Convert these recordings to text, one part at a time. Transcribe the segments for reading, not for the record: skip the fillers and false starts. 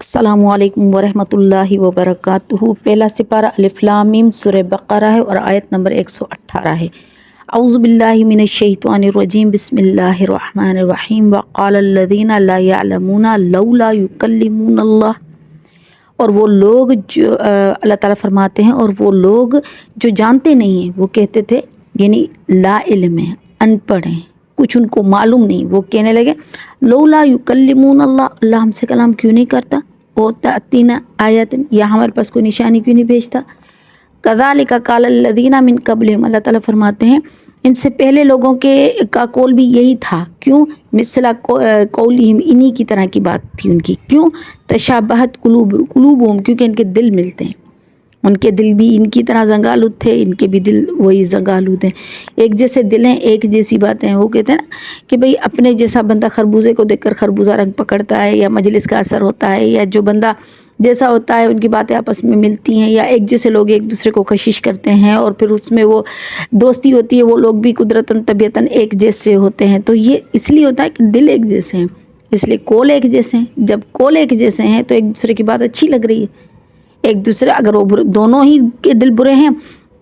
अस्सलामु अलैकुम वरहमतुल्लाहि वबरकातुहू। पहला सिपारा अलिफ लाम मीम सूरह बक़रा है और आयत नंबर 118 है। औज़ु बिल्लाहि मिनश शैतानिर रजीम बिस्मिल्लाहिर रहमानिर रहीम व क़ालल्लज़ीना ला यअलमूना लौला युकल्लिमुनल्लाह। और वो लोग जो अल्लाह ताला फरमाते हैं, और वो लोग जो जानते नहीं हैं वो कहते थे, यानी ला इल्म है, अनपढ़ हैं, कुछ उनको मालूम नहीं, वो कहने लगे लौला युकल्लिमुनल्लाह, अल्लाह हमसे कलाम क्यों नहीं करता, ओ तातीना आयतिन, या हमारे पास कोई निशानी क्यों नहीं भेजता। कज़ालिका क़ालल्लज़ीना मिन क़ब्लिहिम, अल्लाह ताला फरमाते हैं इनसे पहले लोगों के का कौल भी यही था। क्यों? मिसला कौलिहिम, इन्हीं की तरह की बात थी उनकी। क्यों? तशाबहत कुलूबुहुम, क्योंकि इनके दिल मिलते हैं, उनके दिल भी इनकी तरह जंगालुद थे, इनके भी दिल वही जंगालुद हैं, एक जैसे दिल हैं, एक जैसी बातें हैं। वो कहते हैं ना कि भाई अपने जैसा बंदा खरबूजे को देखकर खरबूजा रंग पकड़ता है, या मजलिस का असर होता है, या जो बंदा जैसा होता है उनकी बातें आपस में मिलती हैं, या एक जैसे लोग एक दूसरे को कशिश करते हैं और फिर उसमें वो दोस्ती होती है, वो लोग भी कुदरतन तबीयतन एक जैसे होते हैं। तो ये इसलिए होता है कि दिल एक जैसे हैं, इसलिए कौल एक जैसे हैं। जब कौल एक जैसे हैं तो एक दूसरे की बात अच्छी लग रही है। एक दूसरे, अगर वो दोनों ही के दिल बुरे हैं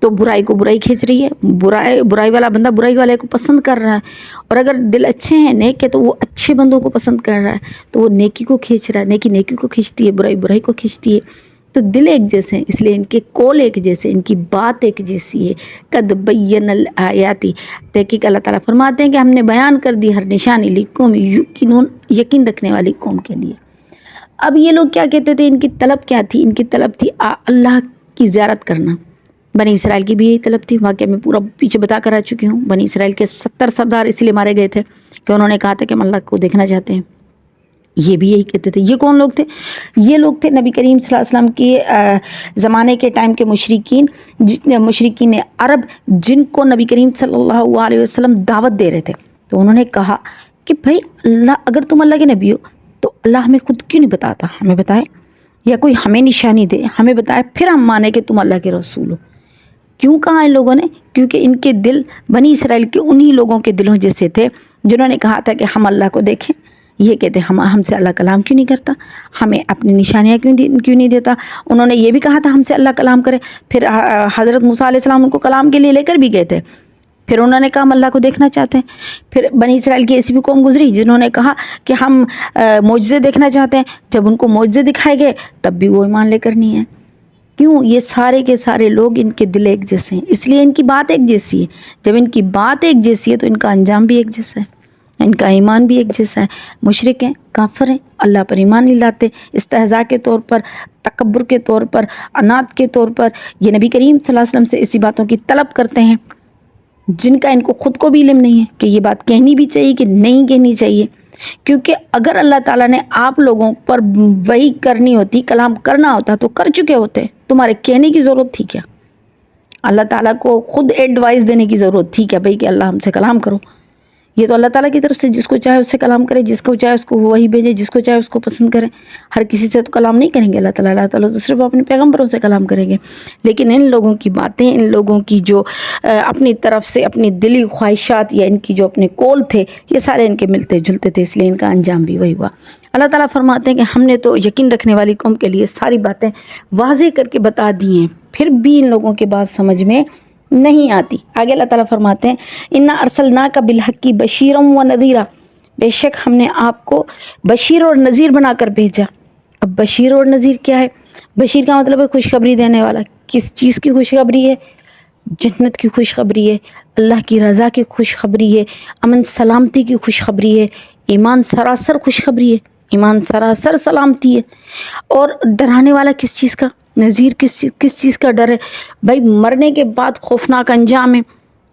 तो बुराई को बुराई खींच रही है, बुराई वाला बंदा बुराई वाले को पसंद कर रहा है, और अगर दिल अच्छे हैं, नेक है, तो वो अच्छे बंदों को पसंद कर रहा है, तो वो नेकी को खींच रहा है, नेकी को खींचती है, बुराई बुराई को खींचती है। तो दिल एक जैसे हैं, इसलिए इनके कौल एक जैसे, इनकी बात एक जैसी है। कद बय्यनल आयाती, तहकीक अल्लाह ताला फरमाते हैं कि हमने बयान कर दी हर निशानी लिकौम युकिनून, यकीन रखने वाली कौम के लिए। अब ये लोग क्या कहते थे, इनकी तलब क्या थी? इनकी तलब थी अल्लाह की ज़ियारत करना। बनी इसराइल की भी यही तलब थी। वाक़या मैं पूरा पीछे बता कर आ चुकी हूँ। बनी इसराइल के 70 सरदार इसलिए मारे गए थे कि उन्होंने कहा था कि हम अल्लाह को देखना चाहते हैं। ये भी यही कहते थे। ये कौन लोग थे? ये लोग थे नबी करीम सल्लल्लाहु अलैहि वसल्लम के ज़माने के टाइम के मुशरिकीन अरब, जिनको नबी करीम सल्लल्लाहु अलैहि वसल्लम दावत दे रहे थे। तो उन्होंने कहा कि भाई अल्लाह, अगर तुम अल्लाह के नबी हो तो अल्लाह हमें खुद क्यों नहीं बताता, हमें बताए, या कोई हमें निशानी दे, हमें बताए, फिर हम माने कि तुम अल्लाह के रसूल हो। क्यों कहा इन लोगों ने? क्योंकि इनके दिल बनी इसराइल के उन्हीं लोगों के दिलों जैसे थे जिन्होंने कहा था कि हम अल्लाह को देखें। ये कहते हमसे अल्लाह कलाम क्यों नहीं करता, हमें अपनी निशानियाँ क्यों नहीं देता। उन्होंने ये भी कहा था हमसे अल्लाह कलाम करे। फिर हज़रत मूसा अलैहिस्सलाम उनको कलाम के लिए लेकर भी गए थे। फिर उन्होंने कहा हम अल्लाह को देखना चाहते हैं। फिर बनी इसराइल की ऐसी भी कौम गुजरी जिन्होंने कहा कि हम मोजज़े देखना चाहते हैं। जब उनको मोजज़े दिखाए गए तब भी वो ईमान लेकर नहीं है। क्यों? ये सारे के सारे लोग, इनके दिल एक जैसे हैं, इसलिए इनकी बात एक जैसी है। जब इनकी बात एक जैसी है तो इनका अंजाम भी एक जैसा है, इनका ईमान भी एक जैसा है। मुशरिक हैं, काफिर हैं, अल्लाह पर ईमान नहीं लाते, इस्तेहज़ा के तौर पर, तकब्बुर के तौर पर, अनात के तौर पर ये नबी करीम सल्लल्लाहु अलैहि वसल्लम से इसी बातों की तलब करते हैं जिनका इनको खुद को भी इल्म नहीं है कि ये बात कहनी भी चाहिए कि नहीं कहनी चाहिए। क्योंकि अगर अल्लाह ताला ने आप लोगों पर वही करनी होती, कलाम करना होता, तो कर चुके होते। तुम्हारे कहने की ज़रूरत थी क्या? अल्लाह ताला को खुद एडवाइस देने की ज़रूरत थी क्या भाई कि अल्लाह हमसे कलाम करो? ये तो अल्लाह ताला की तरफ से जिसको चाहे उससे कलाम करे, जिसको चाहे उसको वही भेजे, जिसको चाहे उसको पसंद करे। हर किसी से तो कलाम नहीं करेंगे अल्लाह ताला तो सिर्फ अपने पैगम्बरों से कलाम करेंगे। लेकिन इन लोगों की बातें, इन लोगों की जो अपनी तरफ से अपनी दिली ख्वाहिशात या इनकी जो अपने कौल थे, ये सारे इनके मिलते जुलते थे, इसलिए इनका अंजाम भी वही हुआ। अल्लाह ताला फरमाते हैं कि हमने तो यकीन रखने वाली कौम के लिए सारी बातें वाज़ेह करके बता दी हैं, फिर भी इन लोगों के बात समझ में नहीं आती। आगे अल्लाह ताला फरमाते हैं इन्ना अरसलनाका बिलहक्की बशीरम व नज़ीरा, बेशक हमने आपको बशीर और नज़ीर बनाकर भेजा। अब बशीर और नज़ीर क्या है? बशीर का मतलब है खुशखबरी देने वाला। किस चीज़ की खुशखबरी है? जन्नत की खुशखबरी है, अल्लाह की रज़ा की खुशखबरी है, अमन सलामती की खुशखबरी है, ईमान सरासर खुशखबरी है, ईमान सरासर सलामती है। और डराने वाला किस चीज़ का? नज़ीर किस चीज़ का डर है? भाई मरने के बाद खौफनाक अंजाम है,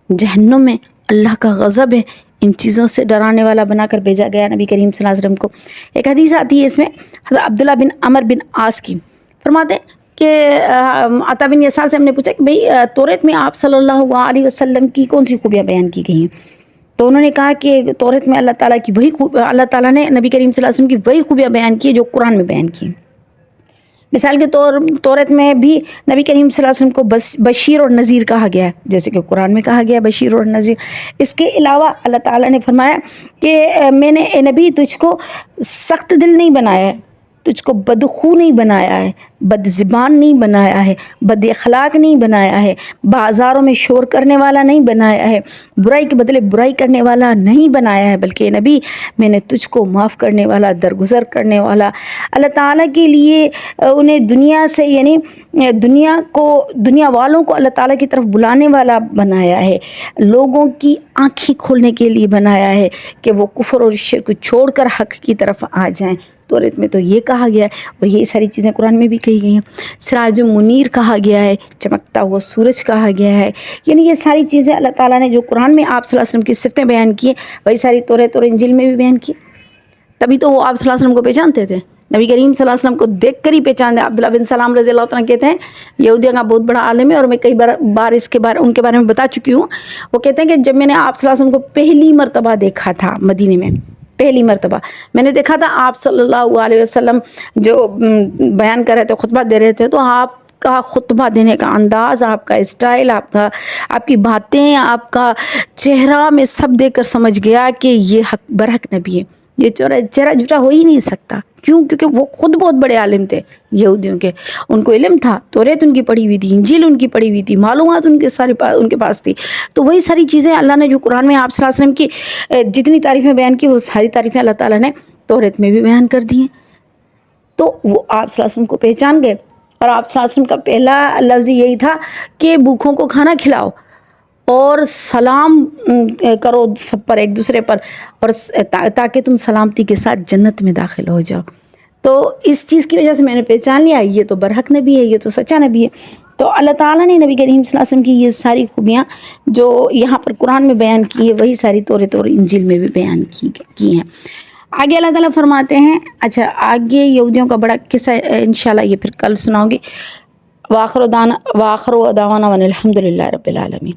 जहन्नुम में, अल्लाह का गज़ब है। इन चीज़ों से डराने वाला बनाकर भेजा गया नबी करीम सल्लल्लाहु अलैहि वसल्लम को। एक हदीस आती है इसमें हज़रत अब्दुल्ला बिन अमर बिन आस की, फरमाते कि अता बिन यसार से हमने पूछा कि भाई तौरात में आप सल्लल्लाहु अलैहि वसल्लम की कौन सी खूबियाँ बयान की गई हैं? तो उन्होंने कहा कि तौरात में अल्लाह ताला ने नबी करीम सल्लल्लाहु अलैहि वसल्लम की वही खूबियाँ बयान की है जो कुरान में बयान की। मिसाल के तौरात में भी नबी करीम सल्लल्लाहु अलैहि वसल्लम को बशीर और नज़ीर कहा गया है, जैसे कि कुरान में कहा गया बशीर और नज़ीर। इसके अलावा अल्लाह ताला ने फरमाया कि मैंने ए नबी तुझको सख्त दिल नहीं बनाया है, تجھ کو بدخو نہیں بنایا ہے، بد زبان نہیں بنایا ہے، بد اخلاق نہیں بنایا ہے، بازاروں میں شور کرنے والا نہیں بنایا ہے، برائی کے بدلے برائی کرنے والا نہیں بنایا ہے، بلکہ نبی میں نے تجھ کو معاف کرنے والا، درگزر کرنے والا، اللہ تعالیٰ کے لیے انہیں دنیا سے یعنی دنیا والوں کو اللہ تعالیٰ کی طرف بلانے والا بنایا ہے، لوگوں کی آنکھیں کھولنے کے لیے بنایا ہے کہ وہ کفر اور شرک چھوڑ کر حق کی طرف آ جائیں۔ توریت میں تو یہ کہا گیا ہے، اور یہ ساری چیزیں قرآن میں بھی کہی گئی ہیں۔ سراج منیر کہا گیا ہے، چمکتا ہوا سورج کہا گیا ہے، یعنی یہ ساری چیزیں اللہ تعالیٰ نے جو قرآن میں آپ صلی اللہ علیہ وسلم کی صفتیں بیان کی ہیں، وہی ساری توریت اور انجیل میں بھی بیان کی۔ تبھی تو وہ آپ صلی اللہ علیہ وسلم کو پہچانتے تھے، نبی کریم صلی اللہ علیہ وسلم کو دیکھ کر ہی پہچانتے۔ عبداللہ بن سلام رضی اللہ عنہ کہتے ہیں یہودیوں کا بہت بڑا عالم ہے، اور میں کئی بار ان کے بارے میں بتا چکی ہوں۔ وہ کہتے ہیں کہ جب میں نے آپ صلی اللہ علیہ وسلم کو پہلی مرتبہ دیکھا تھا مدینے میں، پہلی مرتبہ میں نے دیکھا تھا، آپ صلی اللہ علیہ وسلم جو بیان کر رہے تھے، خطبہ دے رہے تھے، تو آپ کا خطبہ دینے کا انداز، آپ کا اسٹائل، آپ کی باتیں، آپ کا چہرہ میں سب دیکھ کر سمجھ گیا کہ یہ حق برحق نبی ہے، یہ چہرہ جھوٹا ہو ہی نہیں سکتا۔ کیوں؟ کیونکہ وہ خود بہت بڑے عالم تھے یہودیوں کے، ان کو علم تھا، توریت ان کی پڑھی ہوئی تھی، انجیل ان کی پڑھی ہوئی تھی، معلومات ان کے پاس تھی۔ تو وہی ساری چیزیں اللہ نے جو قرآن میں آپ صلی اللہ علیہ وسلم کی جتنی تعریفیں بیان کی، وہ ساری تعریفیں اللہ تعالیٰ نے توریت میں بھی بیان کر دی ہیں۔ تو وہ آپ صلی اللہ علیہ وسلم کو پہچان گئے، اور آپ صلی اللہ علیہ وسلم کا پہلا لفظ یہی تھا کہ بھوکھوں کو کھانا کھلاؤ اور سلام کرو سب پر، ایک دوسرے پر، اور تاکہ تم سلامتی کے ساتھ جنت میں داخل ہو جاؤ۔ تو اس چیز کی وجہ سے میں نے پہچان لیا یہ تو برحق نبی ہے، یہ تو سچا نبی ہے۔ تو اللہ تعالیٰ نے نبی کریم صلی اللہ علیہ وسلم کی یہ ساری خوبیاں جو یہاں پر قرآن میں بیان کی ہے، وہی ساری توریت اور انجیل میں بھی بیان کی ہیں۔ آگے اللہ تعالیٰ فرماتے ہیں، اچھا آگے یہودیوں کا بڑا قصہ انشاءاللہ یہ پھر کل سناؤں گی۔ وآخر دعوانا الحمد للہ رب العالمین۔